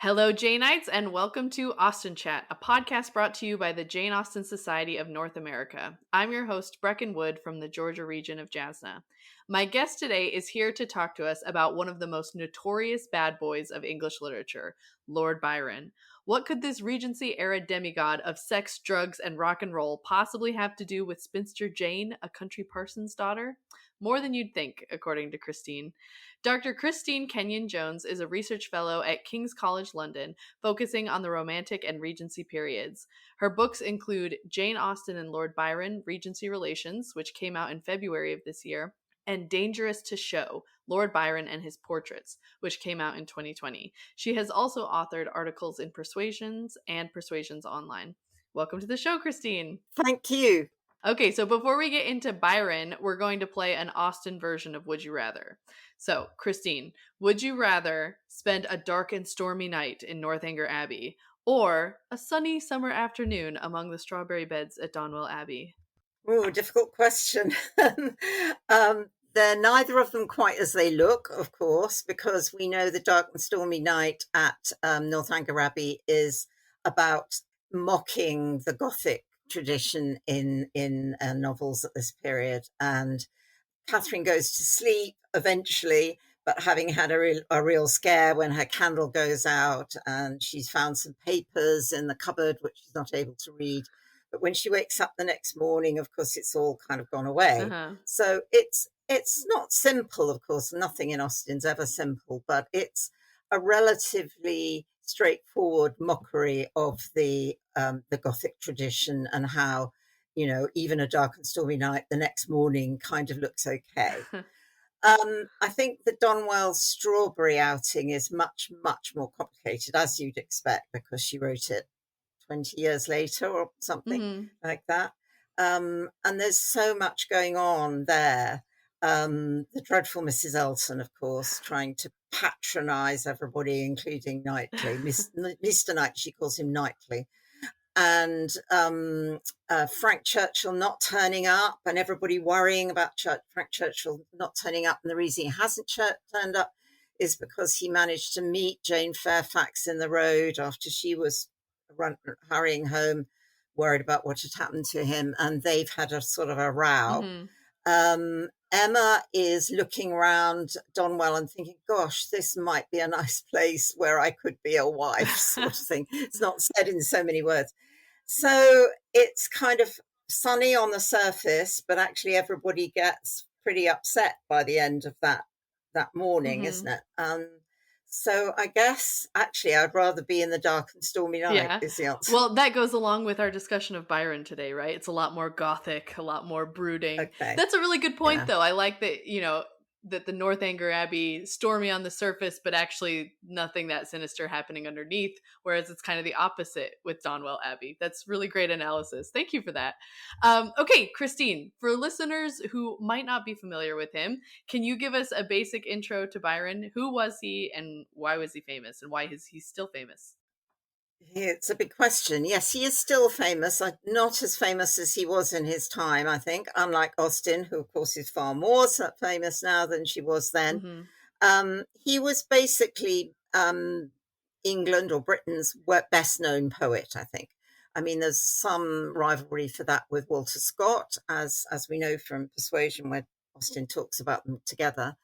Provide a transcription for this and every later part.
Hello, Janeites, and welcome to Austen Chat, a podcast brought to you by the Jane Austen Society of North America. I'm your host, Brecken Wood from the Georgia region of Jasna. My guest today is here to talk to us about one of the most notorious bad boys of English literature, Lord Byron. What could this Regency-era demigod of sex, drugs, and rock and roll possibly have to do with spinster Jane, a country parson's daughter? More than you'd think, according to Christine. Dr. Christine Kenyon Jones is a research fellow at King's College London, focusing on the Romantic and Regency periods. Her books include Jane Austen and Lord Byron, Regency Relations, which came out in February of this year, and Dangerous to Show, Lord Byron and His Portraits, which came out in 2020. She has also authored articles in Persuasions and Persuasions On-Line. Welcome to the show, Christine. Thank you. Okay, so before we get into Byron, we're going to play an Austen version of Would You Rather. So, Christine, would you rather spend a dark and stormy night in Northanger Abbey or a sunny summer afternoon among the strawberry beds at Donwell Abbey? Oh, difficult question. They're neither of them quite as they look, of course, because we know the dark and stormy night at Northanger Abbey is about mocking the Gothic tradition in novels at this period. And Catherine goes to sleep eventually, but having had a real scare when her candle goes out, and she's found some papers in the cupboard which she's not able to read. But when she wakes up the next morning, of course, it's all kind of gone away. Uh-huh. So it's not simple, of course. Nothing in Austen's ever simple, but it's a relatively straightforward mockery of the Gothic tradition and how, even a dark and stormy night, the next morning kind of looks okay. I think the Donwell strawberry outing is much, much more complicated, as you'd expect, because she wrote it 20 years later or something like that. And there's so much going on there. The dreadful Mrs. Elton, of course, trying to patronize everybody, including Knightley. Mr. Knight, she calls him Knightley. And Frank Churchill not turning up, and everybody worrying about Frank Churchill not turning up. And the reason he hasn't turned up is because he managed to meet Jane Fairfax in the road after she was hurrying home, worried about what had happened to him, and they've had a sort of a row. Emma is looking around Donwell and thinking, gosh, this might be a nice place where I could be a wife, sort of thing. It's not said in so many words. So it's kind of sunny on the surface, but actually everybody gets pretty upset by the end of that morning, isn't it? So I guess actually I'd rather be in the dark and stormy night is the answer. Well, that goes along with our discussion of Byron today, right? It's a lot more gothic, a lot more brooding. Okay. That's a really good point, though. I like that, that the Northanger Abbey, stormy on the surface, but actually nothing that sinister happening underneath, whereas it's kind of the opposite with Donwell Abbey. That's really great analysis. Thank you for that. Okay, Christine, for listeners who might not be familiar with him, can you give us a basic intro to Byron? Who was he and why was he famous, and why is he still famous? It's a big question. Yes, he is still famous, not as famous as he was in his time, I think, unlike Austen, who, of course, is far more famous now than she was then. He was basically England or Britain's best known poet, I think. I mean, there's some rivalry for that with Walter Scott, as we know from Persuasion, where Austen talks about them together.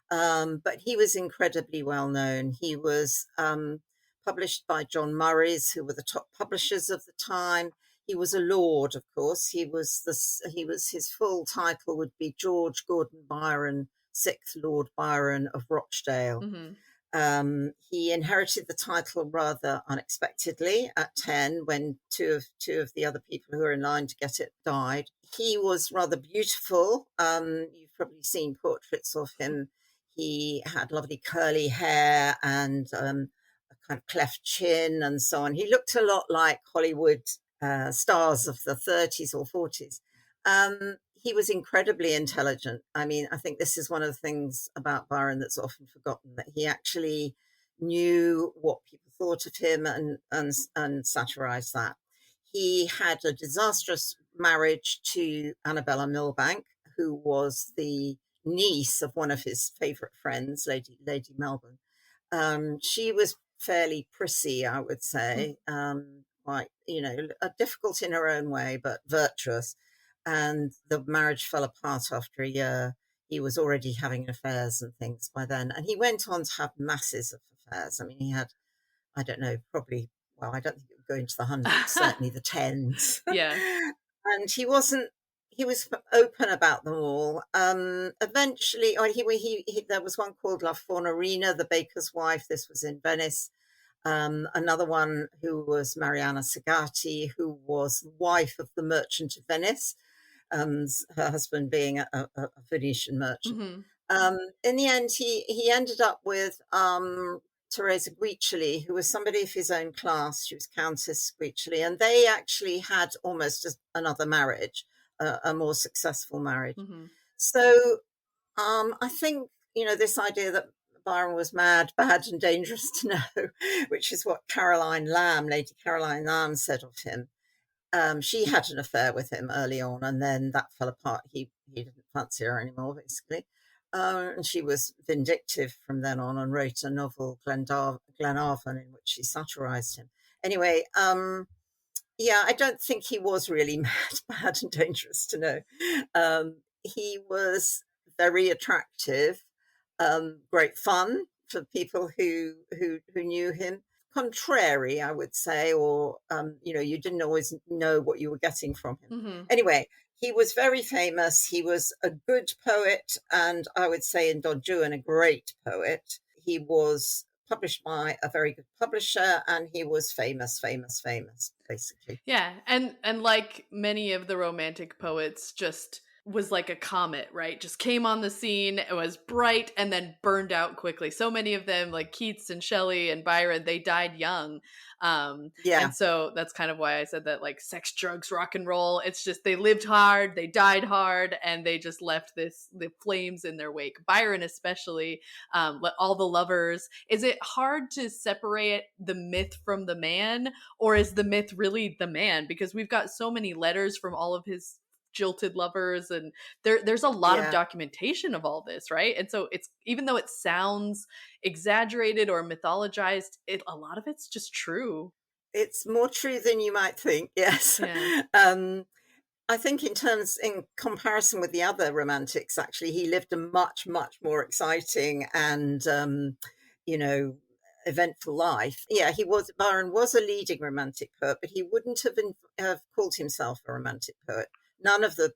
But he was incredibly well known. He was published by John Murray's, who were the top publishers of the time. He was a lord, of course. His full title would be George Gordon Byron, 6th Lord Byron of Rochdale. He inherited the title rather unexpectedly at 10 when two of the other people who were in line to get it died. He was rather beautiful. You've probably seen portraits of him. He had lovely curly hair and a kind of cleft chin and so on. He looked a lot like Hollywood stars of the 30s or 40s. He was incredibly intelligent. I mean, I think this is one of the things about Byron that's often forgotten, that he actually knew what people thought of him and satirized that. He had a disastrous marriage to Annabella Milbank, who was the niece of one of his favorite friends, Lady Melbourne. She was fairly prissy, I would say. Quite, difficult in her own way, but virtuous. And the marriage fell apart after a year. He was already having affairs and things by then. And he went on to have masses of affairs. I mean, he had, I don't know, probably, well, I don't think it would go into the hundreds, certainly the tens. Yeah. And he was open about them all. Eventually, there was one called La Fornerina, the baker's wife. This was in Venice. Another one who was Mariana Sagatti, who was wife of the merchant of Venice, her husband being a Venetian merchant. In the end, he ended up with Teresa Guiccioli, who was somebody of his own class. She was Countess Guiccioli, and they actually had almost another marriage, a more successful marriage. So I think, this idea that Byron was mad, bad, and dangerous to know, which is what Lady Caroline Lamb said of him. She had an affair with him early on, and then that fell apart. He didn't fancy her anymore, basically. And she was vindictive from then on and wrote a novel, Glenarvan, in which she satirized him. Anyway, I don't think he was really mad, bad, and dangerous to know. He was very attractive, great fun for people who knew him. Contrary, I would say, or you didn't always know what you were getting from him. Anyway, he was very famous. He was a good poet, and I would say in Don Juan, a great poet. He was published by a very good publisher, and he was famous, basically. Yeah, and like many of the Romantic poets, just was like a comet, right? Just came on the scene, it was bright, and then burned out quickly. So many of them, like Keats and Shelley and Byron, they died young. And so that's kind of why I said that, like, sex, drugs, rock and roll. It's just they lived hard, they died hard, and they just left the flames in their wake. Byron especially, all the lovers. Is it hard to separate the myth from the man, or is the myth really the man? Because we've got so many letters from all of his jilted lovers, and there's a lot of documentation of all this, right? And so it's, even though it sounds exaggerated or mythologized, a lot of it's just true. It's more true than you might think. Yes. I think in comparison with the other romantics, actually, he lived a much, much more exciting and eventful life. Byron was a leading romantic poet, but he wouldn't have called himself a romantic poet. None of the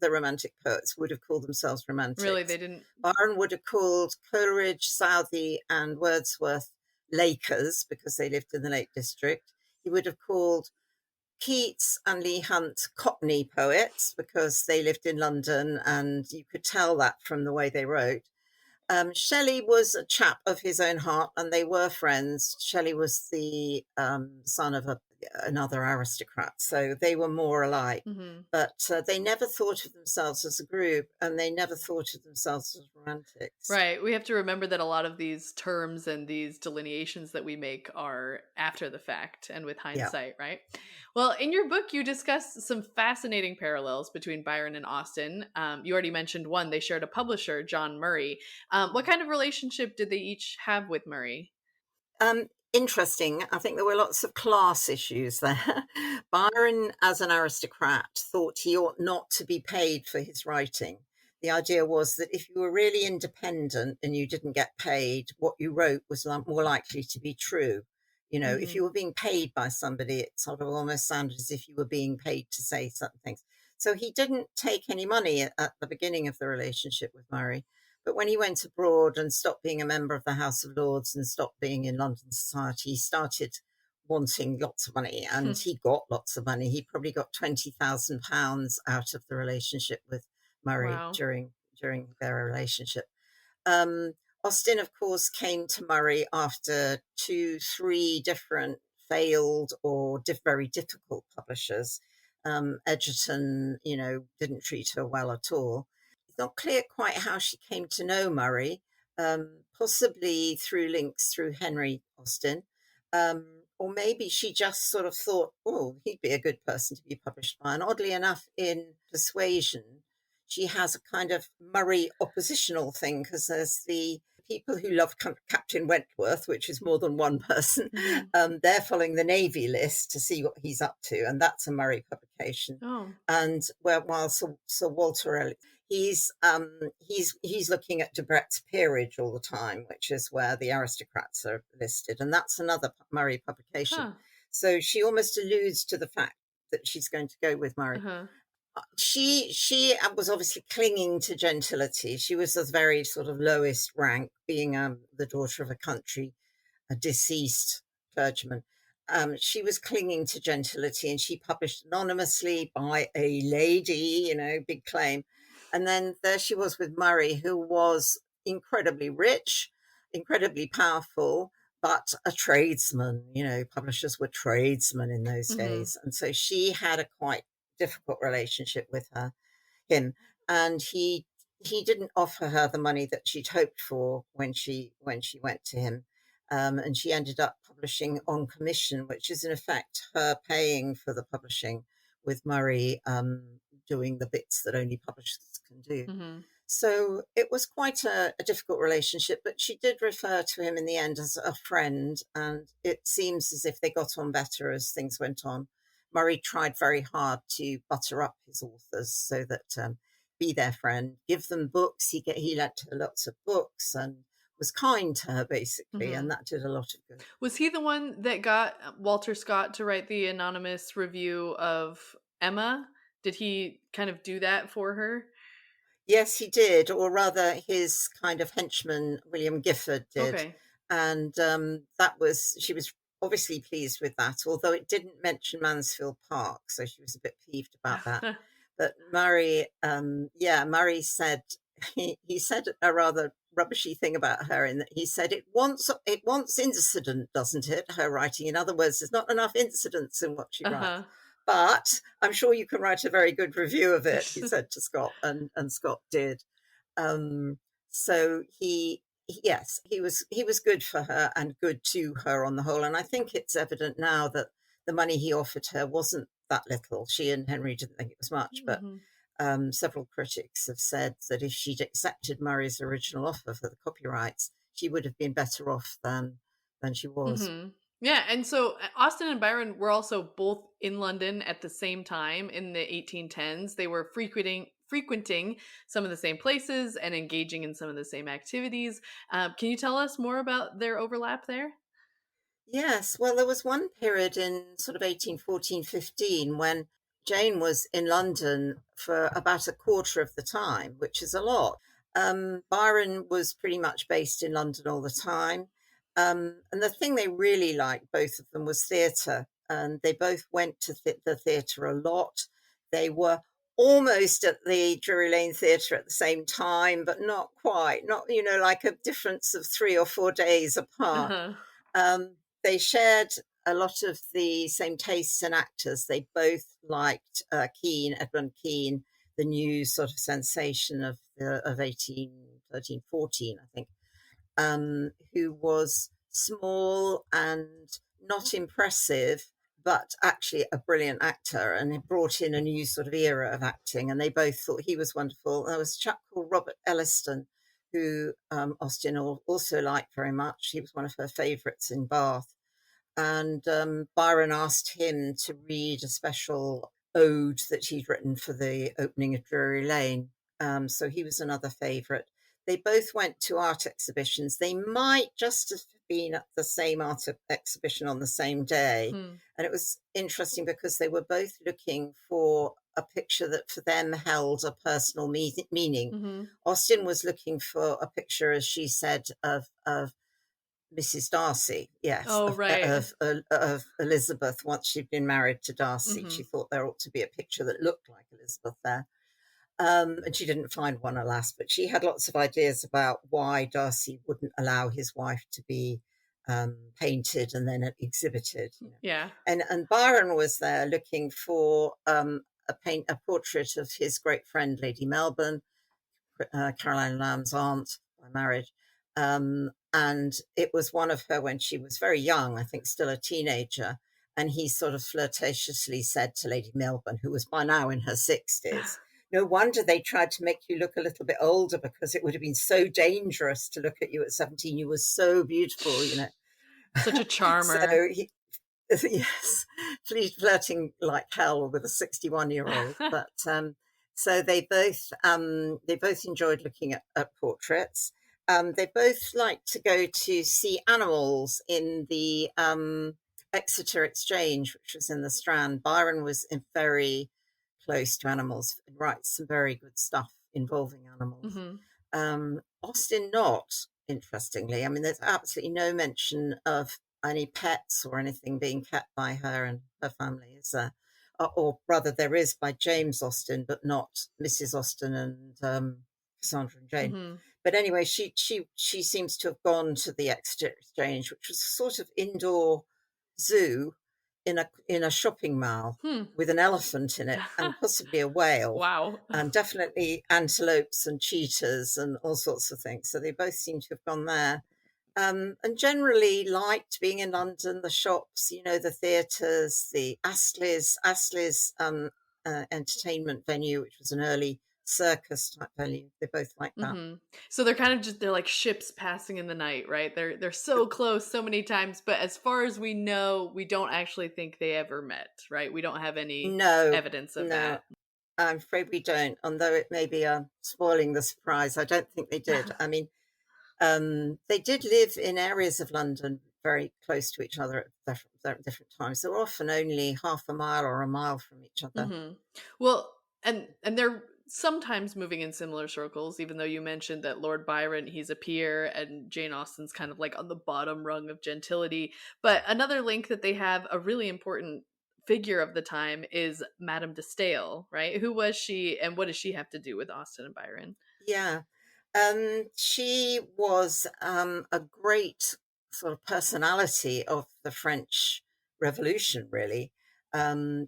romantic poets would have called themselves romantics. Really, they didn't? Byron would have called Coleridge, Southey, and Wordsworth Lakers because they lived in the Lake District. He would have called Keats and Leigh Hunt Cockney poets because they lived in London, and you could tell that from the way they wrote. Shelley was a chap of his own heart, and they were friends. Shelley was the son of another aristocrat, so they were more alike. But they never thought of themselves as a group, and they never thought of themselves as romantics. Right. We have to remember that a lot of these terms and these delineations that we make are after the fact and with hindsight, right? Well, in your book, you discuss some fascinating parallels between Byron and Austen. You already mentioned one. They shared a publisher, John Murray. What kind of relationship did they each have with Murray? Interesting. I think there were lots of class issues there. Byron, as an aristocrat, thought he ought not to be paid for his writing. The idea was that if you were really independent and you didn't get paid, what you wrote was more likely to be true. If you were being paid by somebody, it sort of almost sounded as if you were being paid to say certain things. So he didn't take any money at the beginning of the relationship with Murray. But when he went abroad and stopped being a member of the House of Lords and stopped being in London society, he started wanting lots of money, and he got lots of money. He probably got £20,000 out of the relationship with Murray during their relationship. Austen, of course, came to Murray after 2-3 different failed or very difficult publishers. Egerton, didn't treat her well at all. It's not clear quite how she came to know Murray, possibly through links through Henry Austen. Or maybe she just sort of thought, oh, he'd be a good person to be published by. And oddly enough, in Persuasion, she has a kind of Murray oppositional thing, because there's the people who love Captain Wentworth, which is more than one person, Mm-hmm. they're following the Navy List to see what he's up to, and that's a Murray publication. Oh. And while Sir Walter Elliot, he's looking at Debrett's Peerage all the time, which is where the aristocrats are listed, and that's another Murray publication. Huh. So she almost alludes to the fact that she's going to go with Murray. Uh-huh. She was obviously clinging to gentility. She was the very sort of lowest rank, being the daughter of a deceased clergyman. She was clinging to gentility, and she published anonymously by a lady, big claim. And then there she was with Murray, who was incredibly rich, incredibly powerful, but a tradesman. Publishers were tradesmen in those days. And so she had a quite difficult relationship with him. And he didn't offer her the money that she'd hoped for when she went to him. And she ended up publishing on commission, which is in effect her paying for the publishing, with Murray doing the bits that only publishers can do. Mm-hmm. So it was quite a difficult relationship, but she did refer to him in the end as a friend, and it seems as if they got on better as things went on. Murray tried very hard to butter up his authors so that be their friend, give them books. He lent her lots of books and was kind to her, basically, and that did a lot of good. Was he the one that got Walter Scott to write the anonymous review of Emma? Did he kind of do that for her? Yes, he did, or rather his kind of henchman, William Gifford, did. Okay. And she was obviously pleased with that, although it didn't mention Mansfield Park, so she was a bit peeved about that. But Murray, Murray said, he said a rather rubbishy thing about her, in that he said it wants incident, doesn't it, her writing? In other words, there's not enough incidents in what she writes. But I'm sure you can write a very good review of it, he said to Scott, and Scott did. So he was good for her and good to her on the whole. And I think it's evident now that the money he offered her wasn't that little. She and Henry didn't think it was much, but several critics have said that if she'd accepted Murray's original offer for the copyrights, she would have been better off than she was. Yeah, and so Austen and Byron were also both in London at the same time in the 1810s. They were frequenting some of the same places and engaging in some of the same activities. Can you tell us more about their overlap there? Yes, well, there was one period in sort of 1814-15 when Jane was in London for about a quarter of the time, which is a lot. Byron was pretty much based in London all the time. And the thing they really liked, both of them, was theatre. And they both went to the theatre a lot. They were almost at the Drury Lane Theatre at the same time, but not quite. Not, like a difference of 3 or 4 days apart. They shared a lot of the same tastes and actors. They both liked Edmund Kean, the new sort of sensation of 1813-14, I think. Who was small and not impressive, but actually a brilliant actor, and he brought in a new sort of era of acting, and they both thought he was wonderful. There was a chap called Robert Elliston, who Austen also liked very much. He was one of her favourites in Bath. And Byron asked him to read a special ode that he'd written for the opening of Drury Lane. So he was another favourite. They both went to art exhibitions. They might just have been at the same art exhibition on the same day. And it was interesting because they were both looking for a picture that for them held a personal meaning. Austen was looking for a picture, as she said, of Mrs. Darcy, yes, of Elizabeth once she'd been married to Darcy. She thought there ought to be a picture that looked like Elizabeth there. And she didn't find one, alas, but she had lots of ideas about why Darcy wouldn't allow his wife to be painted and then exhibited. Yeah. And Byron was there looking for a portrait of his great friend, Lady Melbourne, Caroline Lamb's aunt by marriage. And it was one of her when she was very young, I think still a teenager. And he sort of flirtatiously said to Lady Melbourne, who was by now in her 60s, No wonder they tried to make you look a little bit older, because it would have been so dangerous to look at you at 17. You were so beautiful, you know. Such a So charmer. yes, flirting like hell with a 61-year-old. But so they both enjoyed looking at portraits. They both liked to go to see animals in the Exeter Exchange, which was in the Strand. Byron was very close to animals, writes some very good stuff involving animals. Mm-hmm. Austen not, interestingly. I mean, there's absolutely no mention of any pets or anything being kept by her and her family, is there? Or rather, there is by James Austen, but not Mrs. Austen and Cassandra and Jane. Mm-hmm. But anyway, she seems to have gone to the Exeter Exchange, which was a sort of indoor zoo in a shopping mall with an elephant in it and possibly a whale. Wow. And definitely antelopes and cheetahs and all sorts of things. So they both seem to have gone there. And generally liked being in London, the shops, you know, the theatres, the Astley's entertainment venue, which was an early circus type venue. They both liked that. Mm-hmm. So they're like ships passing in the night, right? They're so close so many times, but as far as we know, we don't actually think they ever met, right? We don't have any No, evidence of no, that. I'm afraid we don't. Although it may be spoiling the surprise, I don't think they did. I mean, they did live in areas of London very close to each other at different times. They were often only half a mile or a mile from each other. Mm-hmm. Well, and they're sometimes moving in similar circles, even though you mentioned that Lord Byron, he's a peer, and Jane Austen's kind of like on the bottom rung of gentility. But another link that they have, a really important figure of the time, is Madame de Stael, right? Who was she, and what does she have to do with Austen and Byron? Yeah. She was a great sort of personality of the French Revolution, really.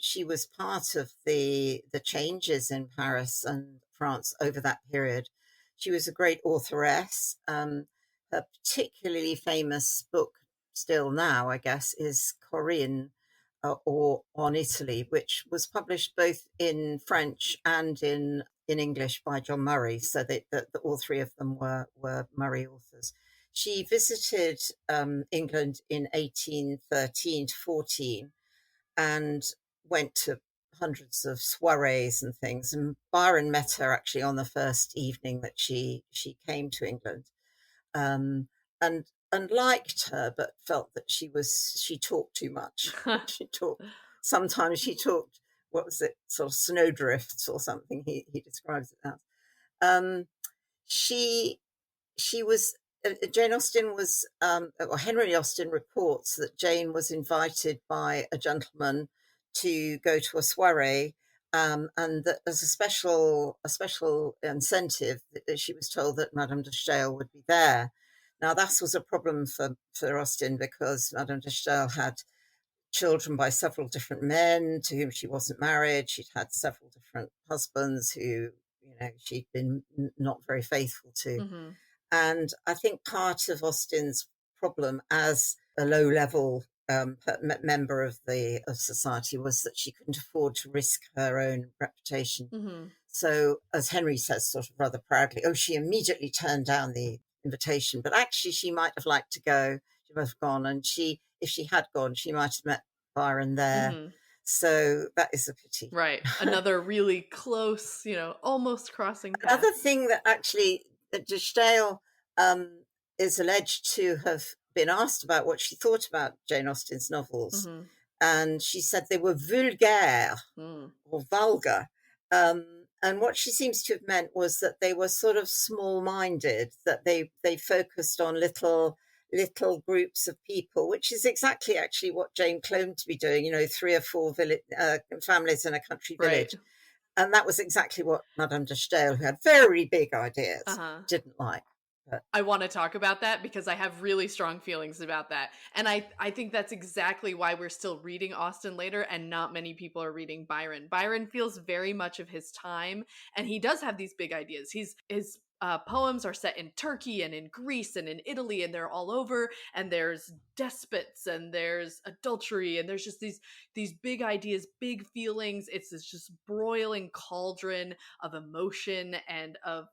She was part of the changes in Paris and France over that period. She was a great authoress. Her particularly famous book, still now, I guess, is Corinne, or On Italy, which was published both in French and in English by John Murray. So all three of them were Murray authors. She visited England in 1813 to 14 and went to hundreds of soirees and things. And Byron met her actually on the first evening that she came to England, um, and liked her, but felt that she talked too much. Sometimes she talked, what was it, sort of snowdrifts or something. He describes it as. Um, she she was Jane Austen was, or Henry Austen reports that Jane was invited by a gentleman to go to a soiree, and that as a special incentive, that she was told that Madame de Stael would be there. Now, that was a problem for Austen, because Madame de Stael had children by several different men to whom she wasn't married. She'd had several different husbands who, she'd been not very faithful to. Mm-hmm. And I think part of Austen's problem as a low-level member of society was that she couldn't afford to risk her own reputation. Mm-hmm. So, as Henry says, sort of rather proudly, she immediately turned down the invitation. But actually, she might have liked to go. She might have gone, and if she had gone, she might have met Byron there. Mm-hmm. So that is a pity. Right. Another really close, almost crossing paths. Another thing that actually de Stael is alleged to have been asked about what she thought about Jane Austen's novels. Mm-hmm. And she said they were vulgaire or vulgar. And what she seems to have meant was that they were sort of small-minded, that they focused on little groups of people, which is exactly actually what Jane claimed to be doing, 3 or 4 families in a country village. Right. And that was exactly what Madame de Stael, who had very big ideas, didn't like. But I want to talk about that because I have really strong feelings about that. And I think that's exactly why we're still reading Austen later and not many people are reading Byron. Byron feels very much of his time, and he does have these big ideas. His poems are set in Turkey and in Greece and in Italy, and they're all over, and there's despots and there's adultery, and there's just these big ideas, big feelings. It's this just broiling cauldron of emotion and of,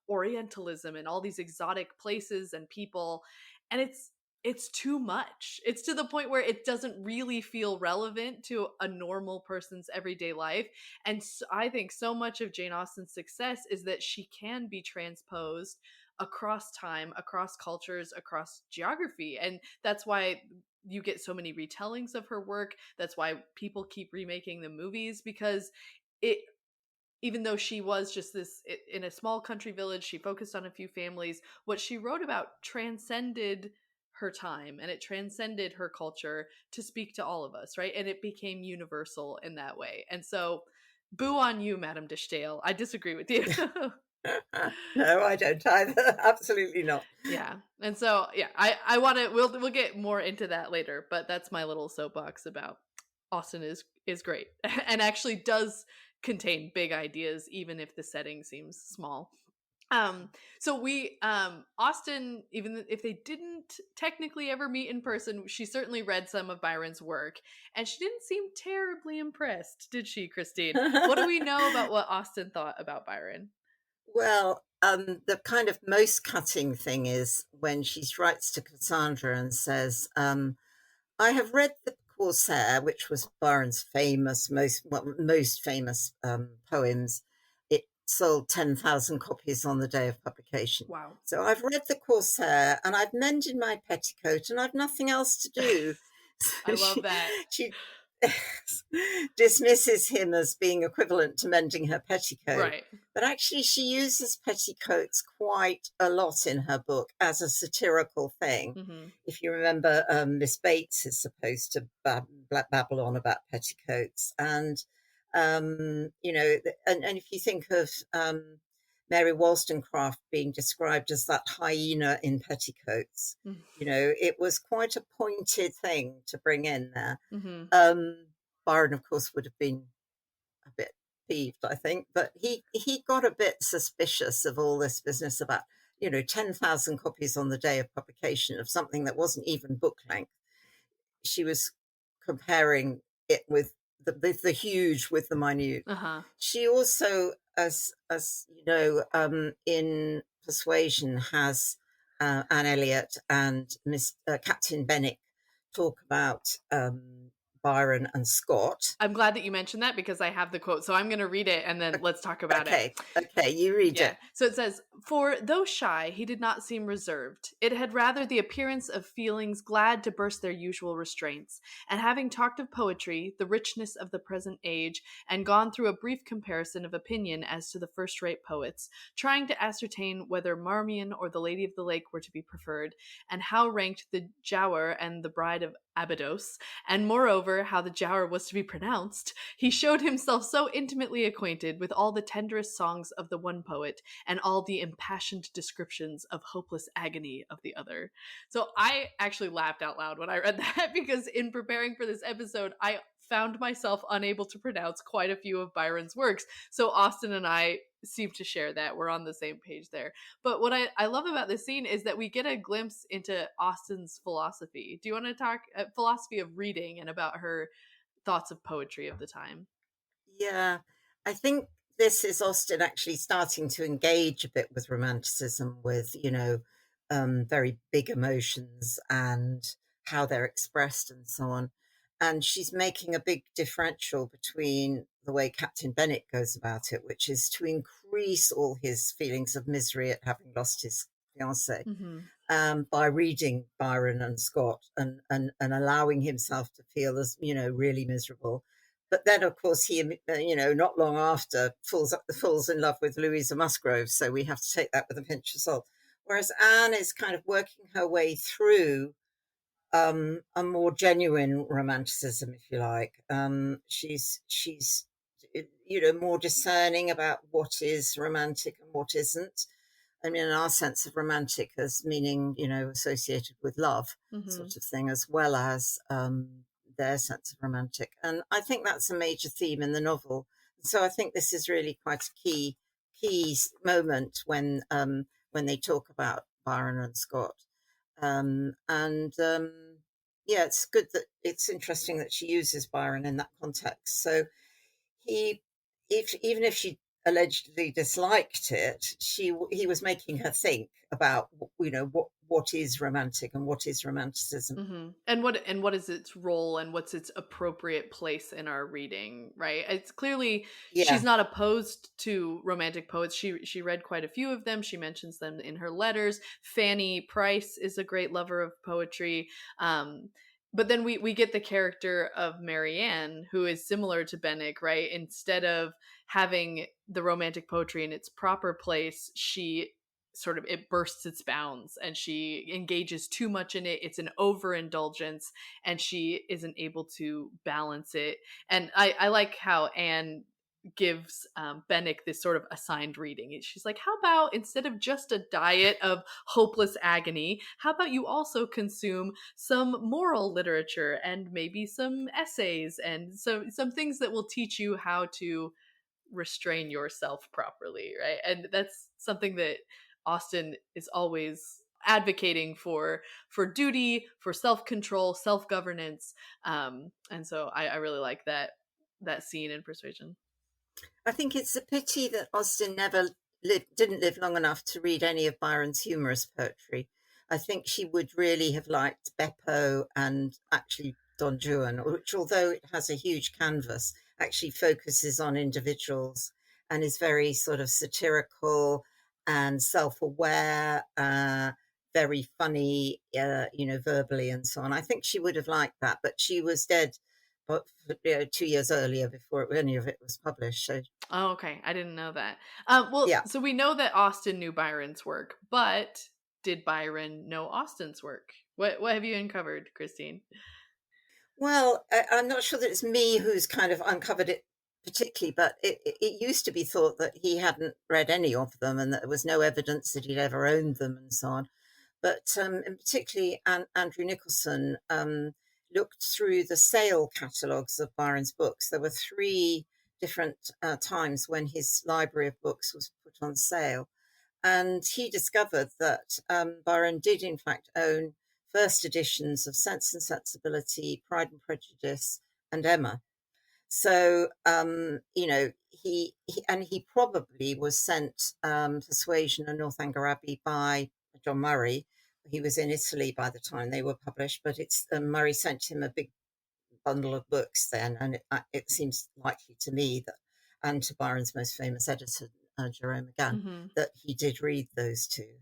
Orientalism and all these exotic places and people. And it's too much. It's to the point where it doesn't really feel relevant to a normal person's everyday life. And I think so much of Jane Austen's success is that she can be transposed across time, across cultures, across geography. And that's why you get so many retellings of her work. That's why people keep remaking the movies, because even though she was just this in a small country village, she focused on a few families. What she wrote about transcended her time, and it transcended her culture to speak to all of us, right? And it became universal in that way. And so, boo on you, Madame de Stael. I disagree with you. No, I don't either. Absolutely not. Yeah. And so, yeah, I want to. We'll get more into that later, but that's my little soapbox about Austen is great and actually does contain big ideas, even if the setting seems small. So Austen, even if they didn't technically ever meet in person, she certainly read some of Byron's work, and she didn't seem terribly impressed, did she, Christine? What do we know about what Austen thought about Byron? Well, the kind of most cutting thing is when she writes to Cassandra and says, I have read The Corsair, which was Byron's most famous poems. It sold 10,000 copies on the day of publication. Wow. So I've read The Corsair and I've mended my petticoat and I've nothing else to do. I love that. She dismisses him as being equivalent to mending her petticoat. Right. But actually, she uses petticoats quite a lot in her book as a satirical thing. Mm-hmm. If you remember, Miss Bates is supposed to babble on about petticoats. And, and if you think of Mary Wollstonecraft being described as that hyena in petticoats, it was quite a pointed thing to bring in there. Mm-hmm. Byron, of course, would have been a bit peeved, I think, but he got a bit suspicious of all this business about 10,000 copies on the day of publication of something that wasn't even book length. She was comparing it with the huge with the minute. Uh-huh. She also, as in Persuasion, has Anne Elliot and Captain Benwick talk about Byron and Scott. I'm glad that you mentioned that because I have the quote. So I'm going to read it and then let's talk about it. Okay, you read it. So it says, "For though shy, he did not seem reserved. It had rather the appearance of feelings glad to burst their usual restraints. And having talked of poetry, the richness of the present age, and gone through a brief comparison of opinion as to the first-rate poets, trying to ascertain whether Marmion or the Lady of the Lake were to be preferred, and how ranked the Giaour and the Bride of Abydos, and moreover how the Giaour was to be pronounced, he showed himself so intimately acquainted with all the tenderest songs of the one poet, and all the impassioned descriptions of hopeless agony of the other." So I actually laughed out loud when I read that, because in preparing for this episode, I found myself unable to pronounce quite a few of Byron's works. So Austen and I seem to share that. We're on the same page there. But what I love about this scene is that we get a glimpse into Austen's philosophy. Do you want to talk philosophy of reading and about her thoughts of poetry of the time? Yeah, I think this is Austen actually starting to engage a bit with Romanticism, with, very big emotions and how they're expressed and so on. And she's making a big differential between the way Captain Benwick goes about it, which is to increase all his feelings of misery at having lost his fiancée, by reading Byron and Scott and allowing himself to feel as, really miserable. But then, of course, he, not long after falls in love with Louisa Musgrove. So we have to take that with a pinch of salt. Whereas Anne is kind of working her way through a more genuine romanticism, if you like. She's more discerning about what is romantic and what isn't. I mean, our sense of romantic as meaning, associated with love, sort of thing, as well as their sense of romantic. And I think that's a major theme in the novel. So I think this is really quite a key key moment when they talk about Byron and Scott. And yeah, it's interesting that she uses Byron in that context. So he, if even if she allegedly disliked it, he was making her think about what is romantic and what is romanticism. Mm-hmm. And what is its role and what's its appropriate place in our reading, right? It's clearly she's Yeah, not opposed to romantic poets. She read quite a few of them. She mentions them in her letters. Fanny Price is a great lover of poetry. But then we get the character of Marianne, who is similar to Bennick, right? Instead of having the romantic poetry in its proper place, she sort of it bursts its bounds and she engages too much in it. It's an overindulgence and she isn't able to balance it. And I like how Anne gives Bennick this sort of assigned reading. She's like, how about instead of just a diet of hopeless agony, how about you also consume some moral literature and maybe some essays and some things that will teach you how to restrain yourself properly, right? And that's something that Austen is always advocating for duty, for self-control, self-governance. And so I really like that scene in Persuasion. I think it's a pity that Austen never didn't live long enough to read any of Byron's humorous poetry. I think she would really have liked Beppo and actually Don Juan, which, although it has a huge canvas, actually focuses on individuals and is very sort of satirical and self-aware, very funny, verbally and so on. I think she would have liked that, but she was dead, but 2 years earlier before any of it was published. So Oh, okay. I didn't know that. Well, yeah. so we know that Austen knew Byron's work, but did Byron know Austen's work? What have you uncovered, Christine? Well, I'm not sure that it's me who's kind of uncovered it particularly, but it used to be thought that he hadn't read any of them and that there was no evidence that he'd ever owned them and so on. But and particularly Andrew Nicholson looked through the sale catalogues of Byron's books. There were three different times when his library of books was put on sale. And he discovered that Byron did, in fact, own first editions of Sense and Sensibility, Pride and Prejudice, and Emma. So, he probably was sent Persuasion and Northanger Abbey by John Murray. He was in Italy by the time they were published, but it's Murray sent him a big bundle of books then, and it seems likely to me that, and to Byron's most famous editor, Jerome McGann, Mm-hmm. that he did read those two.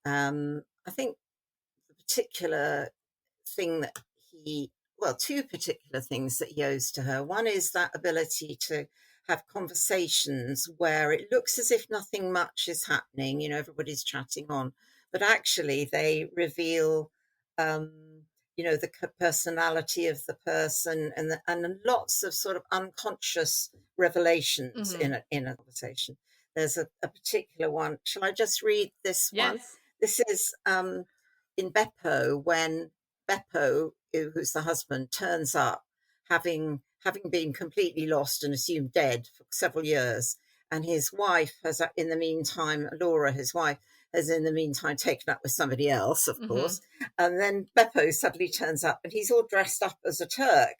I think the particular thing that two particular things that he owes to her. One is that ability to have conversations where it looks as if nothing much is happening, everybody's chatting on, but actually they reveal, the personality of the person and lots of sort of unconscious revelations Mm-hmm. in a conversation. There's a particular one. Shall I just read this one? Yes. This is in Beppo, when Beppo, who's the husband, turns up having been completely lost and assumed dead for several years. And his wife has, in the meantime, Laura, his wife, has in the meantime taken up with somebody else, of Mm-hmm. course. And then Beppo suddenly turns up and he's all dressed up as a Turk.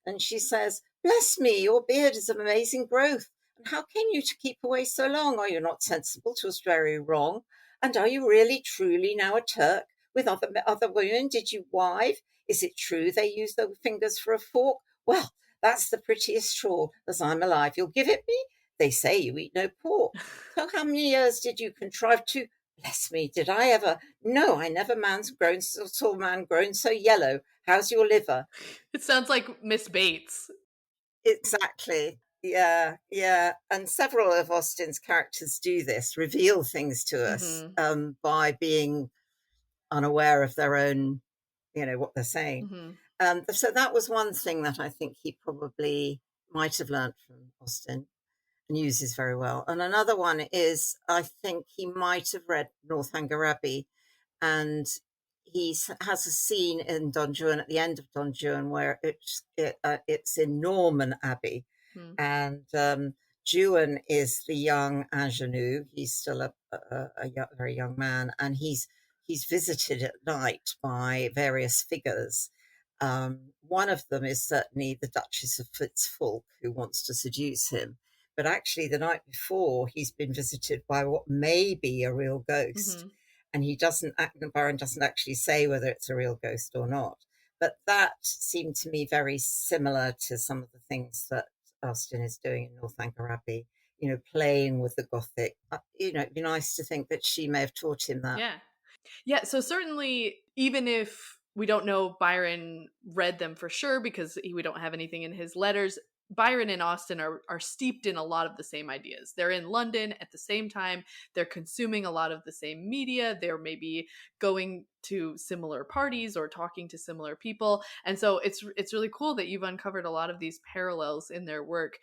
And she says, "Bless me, your beard is of amazing growth. And how came you to keep away so long? Are you not sensible? 'Twas very wrong. And are you really, truly now a Turk? With other women, did you wive? Is it true they use their fingers for a fork? Well, that's the prettiest shawl, as I'm alive. You'll give it me? They say you eat no pork. So how many years did you contrive to? Bless me, did I ever? No, I never saw man grown so yellow. How's your liver?" It sounds like Miss Bates. Exactly. Yeah, yeah. And several of Austen's characters do this, reveal things to us Mm-hmm. by being unaware of their own, what they're saying. Mm-hmm. So that was one thing that I think he probably might have learnt from Austen and uses very well. And another one is, I think he might have read Northanger Abbey, and he has a scene in Don Juan, at the end of Don Juan, where it's in Norman Abbey, Mm-hmm. and Juan is the young ingenue. He's still very young man, and he's visited at night by various figures. One of them is certainly the Duchess of Fitzfulk, who wants to seduce him. But actually, the night before, he's been visited by what may be a real ghost. And Byron doesn't actually say whether it's a real ghost or not. But that seemed to me very similar to some of the things that Austen is doing in Northanger Abbey, playing with the Gothic. It'd be nice to think that she may have taught him that. Yeah, so certainly, even if we don't know Byron read them for sure because we don't have anything in his letters, Byron and Austen are steeped in a lot of the same ideas. They're in London at the same time. They're consuming a lot of the same media. They're maybe going to similar parties or talking to similar people. And so it's really cool that you've uncovered a lot of these parallels in their work.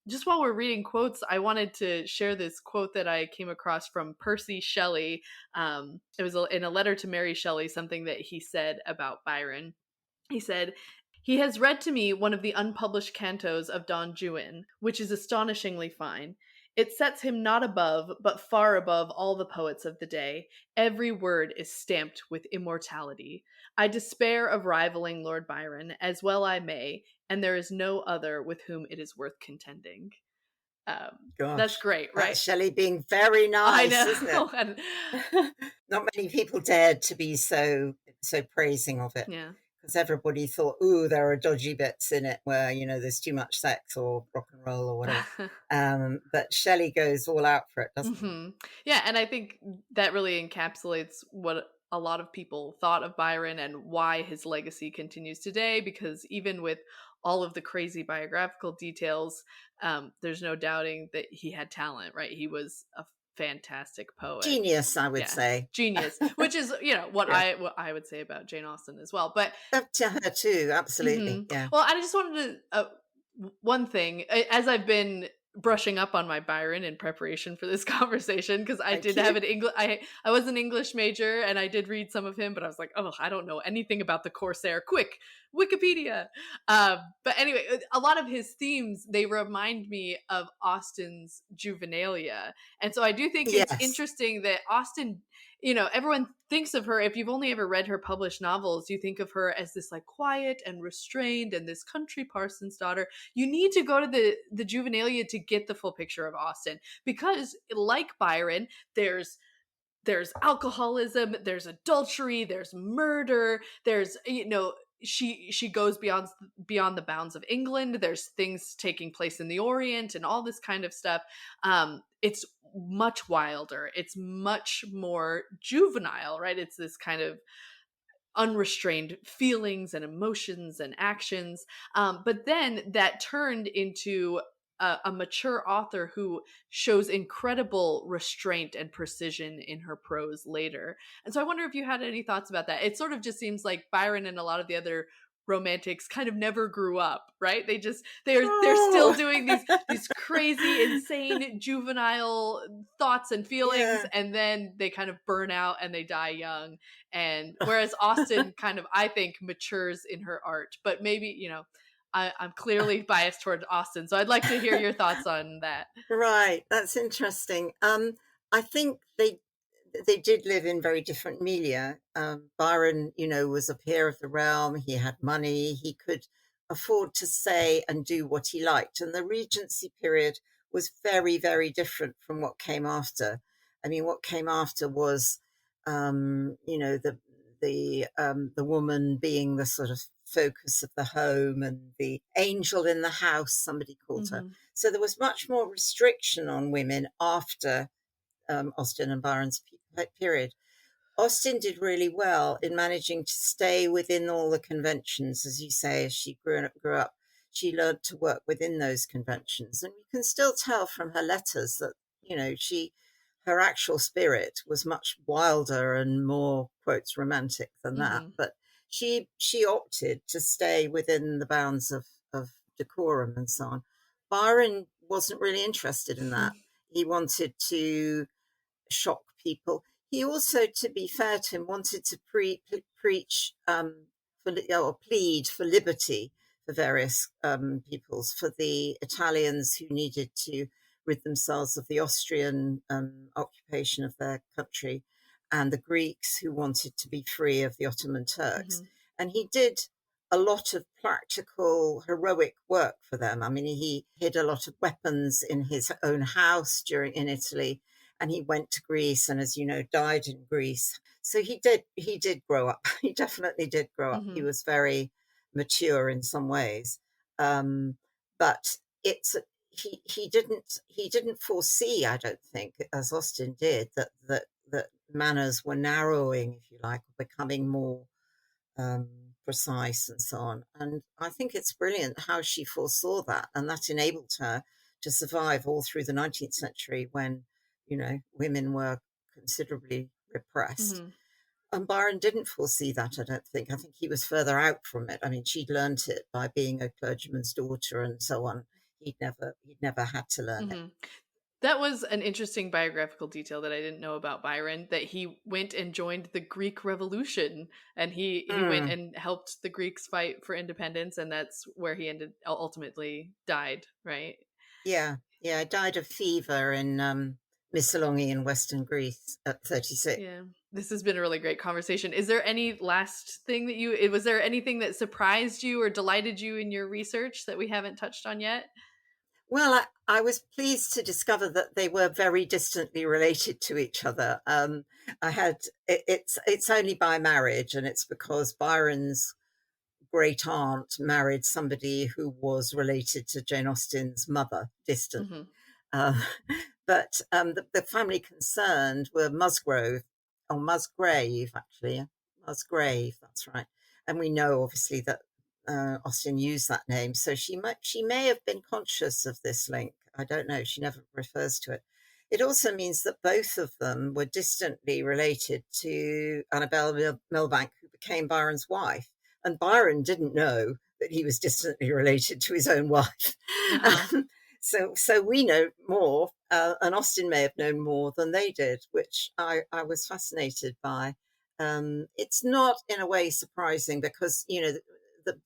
Just while we're reading quotes, I wanted to share this quote that I came across from Percy Shelley. It was in a letter to Mary Shelley, something that he said about Byron. He said, "He has read to me one of the unpublished cantos of Don Juan, which is astonishingly fine. It sets him not above, but far above all the poets of the day. Every word is stamped with immortality. I despair of rivaling Lord Byron, as well I may, and there is no other with whom it is worth contending." That's great, right? That's Shelley being very nice, isn't it? Not many people dared to be so praising of it. Yeah. Because everybody thought, ooh, there are dodgy bits in it where, there's too much sex or rock and roll or whatever. But Shelley goes all out for it, doesn't he? Yeah, and I think that really encapsulates what a lot of people thought of Byron and why his legacy continues today, because even with all of the crazy biographical details, there's no doubting that he had talent, right? He was a fantastic poet. Genius, I would say. Genius, which is, what I would say about Jane Austen as well. But to her too, absolutely. Yeah. Well, I just wanted to, one thing, as I've been brushing up on my Byron in preparation for this conversation, because I did have an English, I was an English major and I did read some of him, but I was like, oh, I don't know anything about the Corsair. Quick, Wikipedia. But anyway, a lot of his themes, they remind me of Austen's juvenilia. And so I do think it's interesting that Austen, everyone thinks of her, if you've only ever read her published novels, you think of her as this like quiet and restrained and this country parson's daughter. You need to go to the juvenilia to get the full picture of Austen, because like Byron, there's alcoholism, there's adultery, there's murder, there's, she goes beyond the bounds of England. There's things taking place in the Orient and all this kind of stuff. It's much wilder. It's much more juvenile, right? It's this kind of unrestrained feelings and emotions and actions. But then that turned into a mature author who shows incredible restraint and precision in her prose later. And so I wonder if you had any thoughts about that. It sort of just seems like Byron and a lot of the other romantics kind of never grew up, right? They're still doing these crazy, insane, juvenile thoughts and feelings, and then they kind of burn out and they die young. And whereas Austen kind of, I think, matures in her art, but maybe, I'm clearly biased toward Austen, so I'd like to hear your thoughts on that. Right, that's interesting. I think they did live in very different milieu. Byron, was a peer of the realm. He had money. He could afford to say and do what he liked. And the Regency period was very, very different from what came after. I mean, what came after was, the woman being the sort of focus of the home and the angel in the house, somebody called her. So there was much more restriction on women after Austen and Byron's period. Austen did really well in managing to stay within all the conventions. As you say, as she grew up, she learned to work within those conventions. And you can still tell from her letters that, her actual spirit was much wilder and more, quotes, romantic than that. But she opted to stay within the bounds of decorum and so on. Byron wasn't really interested in that. He wanted to shock people. He also, to be fair to him, wanted to preach or plead for liberty for various peoples, for the Italians who needed to rid themselves of the Austrian occupation of their country, and the Greeks who wanted to be free of the Ottoman Turks. And he did a lot of practical, heroic work for them. I mean, he hid a lot of weapons in his own house in Italy, and he went to Greece, and, as you know, died in Greece. So he did grow up. He definitely did grow up. He was very mature in some ways, but he didn't foresee, I don't think, as Austen did, that manners were narrowing, if you like, becoming more precise and so on. And I think it's brilliant how she foresaw that, and that enabled her to survive all through the 19th century when, women were considerably repressed. And Byron didn't foresee that, I don't think. I think he was further out from it. I mean, she'd learnt it by being a clergyman's daughter and so on. He'd never had to learn it. That was an interesting biographical detail that I didn't know about Byron, that he went and joined the Greek Revolution, and he went and helped the Greeks fight for independence, and that's where he ultimately died, right? Yeah, died of fever in Missolonghi in Western Greece at 36. Yeah. This has been a really great conversation. Is there any last thing was there anything that surprised you or delighted you in your research that we haven't touched on yet? Well, I was pleased to discover that they were very distantly related to each other. It's only by marriage, and it's because Byron's great aunt married somebody who was related to Jane Austen's mother, distant. But the family concerned were Musgrave, actually. Musgrave, that's right. And we know, obviously, that Austen used that name. So she may have been conscious of this link. I don't know. She never refers to it. It also means that both of them were distantly related to Annabel Milbank, who became Byron's wife. And Byron didn't know that he was distantly related to his own wife. So we know more, and Austen may have known more than they did, which I was fascinated by. It's not, in a way, surprising because,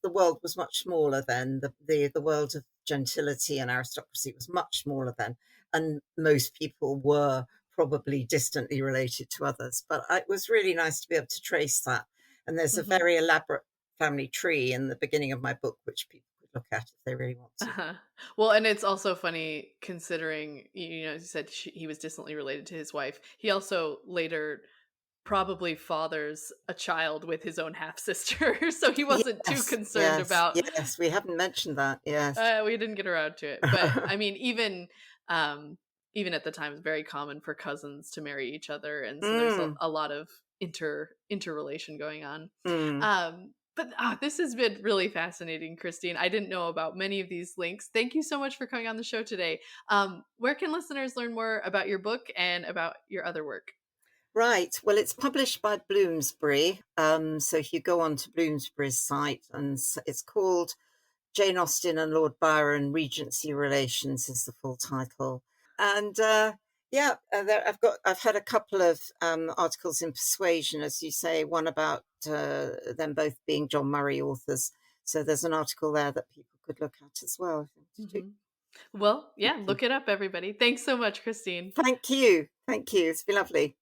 the world was much smaller then. The world of gentility and aristocracy was much smaller then, and most people were probably distantly related to others. But it was really nice to be able to trace that. And there's a very elaborate family tree in the beginning of my book, which people could look at if they really want to. Well, and it's also funny considering, you said he was distantly related to his wife. He also later probably fathers a child with his own half-sister, so he wasn't too concerned about. Yes, we haven't mentioned that. Yes, we didn't get around to it, but I mean, even at the time, it's very common for cousins to marry each other, and so there's a lot of interrelation going on. But this has been really fascinating, Christine. I didn't know about many of these links. Thank you so much for coming on the show today. Where can listeners learn more about your book and about your other work? Right. Well, it's published by Bloomsbury. So if you go on to Bloomsbury's site, and it's called Jane Austen and Lord Byron, Regency Relations is the full title. And I've had a couple of articles in Persuasion, as you say, one about them both being John Murray authors. So there's an article there that people could look at as well. Well, yeah, look it up, everybody. Thanks so much, Christine. Thank you. It's been lovely.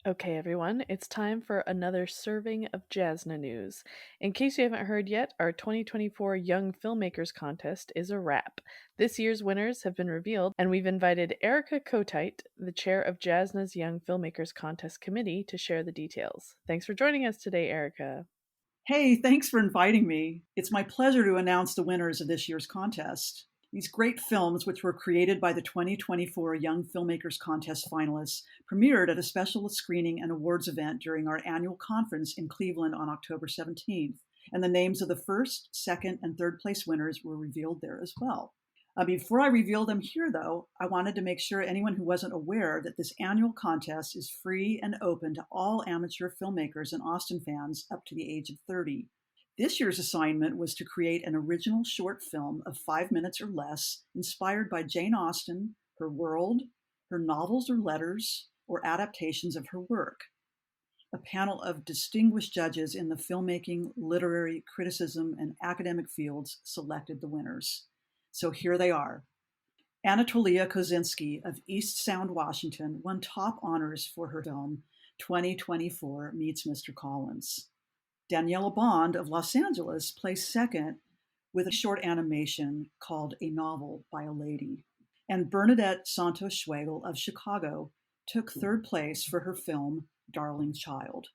Okay, everyone, it's time for another serving of Jasna news. In case you haven't heard yet, our 2024 Young Filmmakers Contest is a wrap. This year's winners have been revealed, and we've invited Erica Kotite, the chair of Jasna's Young Filmmakers Contest Committee, to share the details. Thanks for joining us today, Erica. Hey, thanks for inviting me. It's my pleasure to announce the winners of this year's contest. These great films, which were created by the 2024 Young Filmmakers Contest finalists, premiered at a special screening and awards event during our annual conference in Cleveland on October 17th. And the names of the first, second, and third place winners were revealed there as well. Before I reveal them here, though, I wanted to make sure anyone who wasn't aware that this annual contest is free and open to all amateur filmmakers and Austen fans up to the age of 30. This year's assignment was to create an original short film of 5 minutes or less, inspired by Jane Austen, her world, her novels or letters, or adaptations of her work. A panel of distinguished judges in the filmmaking, literary, criticism, and academic fields selected the winners. So here they are. Anatolia Kozinski of East Sound, Washington, won top honors for her film 2024 Meets Mr. Collins. Daniela Bond of Los Angeles placed second with a short animation called A Novel by a Lady. And Bernadette Santos Schwegel of Chicago took third place for her film Darling Child.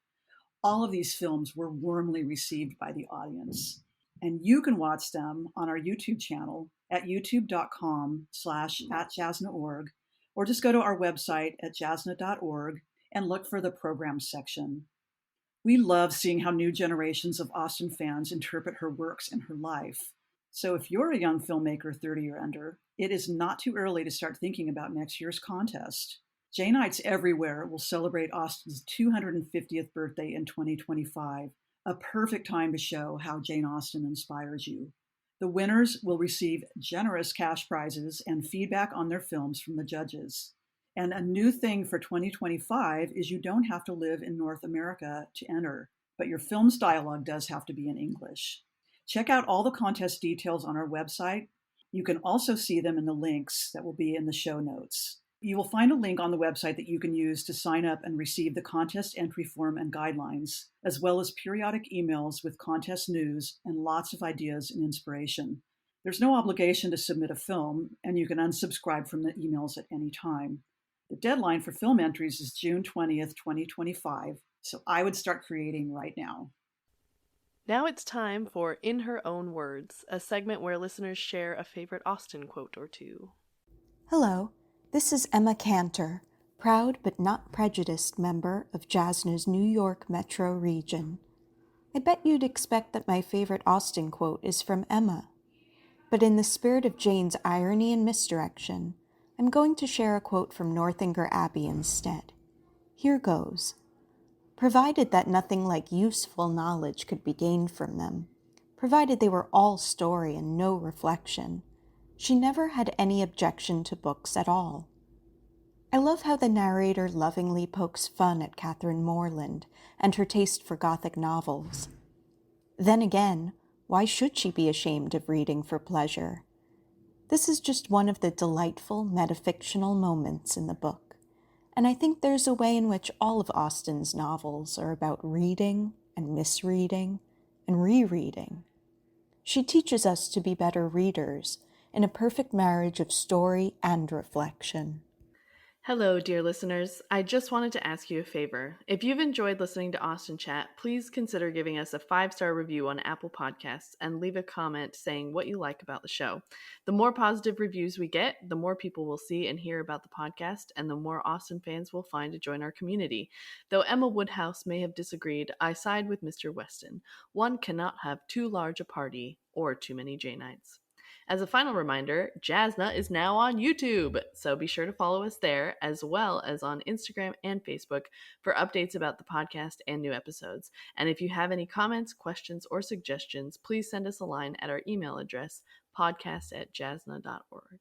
All of these films were warmly received by the audience. And you can watch them on our YouTube channel at youtube.com/@jasna.org, or just go to our website at jasna.org and look for the programs section. We love seeing how new generations of Austen fans interpret her works and her life. So if you're a young filmmaker 30 or under, it is not too early to start thinking about next year's contest. Jane-ites everywhere will celebrate Austen's 250th birthday in 2025, a perfect time to show how Jane Austen inspires you. The winners will receive generous cash prizes and feedback on their films from the judges. And a new thing for 2025 is you don't have to live in North America to enter, but your film's dialogue does have to be in English. Check out all the contest details on our website. You can also see them in the links that will be in the show notes. You will find a link on the website that you can use to sign up and receive the contest entry form and guidelines, as well as periodic emails with contest news and lots of ideas and inspiration. There's no obligation to submit a film, and you can unsubscribe from the emails at any time. The deadline for film entries is June 20th, 2025, so I would start creating right now. Now it's time for In Her Own Words, a segment where listeners share a favorite Austen quote or two. Hello, this is Emma Cantor, proud but not prejudiced member of Jasna's New York Metro region. I bet you'd expect that my favorite Austen quote is from Emma. But in the spirit of Jane's irony and misdirection, I'm going to share a quote from Northanger Abbey instead. Here goes. Provided that nothing like useful knowledge could be gained from them, provided they were all story and no reflection, she never had any objection to books at all. I love how the narrator lovingly pokes fun at Catherine Morland and her taste for Gothic novels. Then again, why should she be ashamed of reading for pleasure? This is just one of the delightful metafictional moments in the book. And I think there's a way in which all of Austen's novels are about reading and misreading and rereading. She teaches us to be better readers in a perfect marriage of story and reflection. Hello, dear listeners. I just wanted to ask you a favor. If you've enjoyed listening to Austen Chat, please consider giving us a 5-star review on Apple Podcasts and leave a comment saying what you like about the show. The more positive reviews we get, the more people will see and hear about the podcast, and the more Austen fans will find to join our community. Though Emma Woodhouse may have disagreed, I side with Mr. Weston. One cannot have too large a party or too many Jane-ites. As a final reminder, Jasna is now on YouTube, so be sure to follow us there, as well as on Instagram and Facebook for updates about the podcast and new episodes. And if you have any comments, questions, or suggestions, please send us a line at our email address, podcast@jasna.org.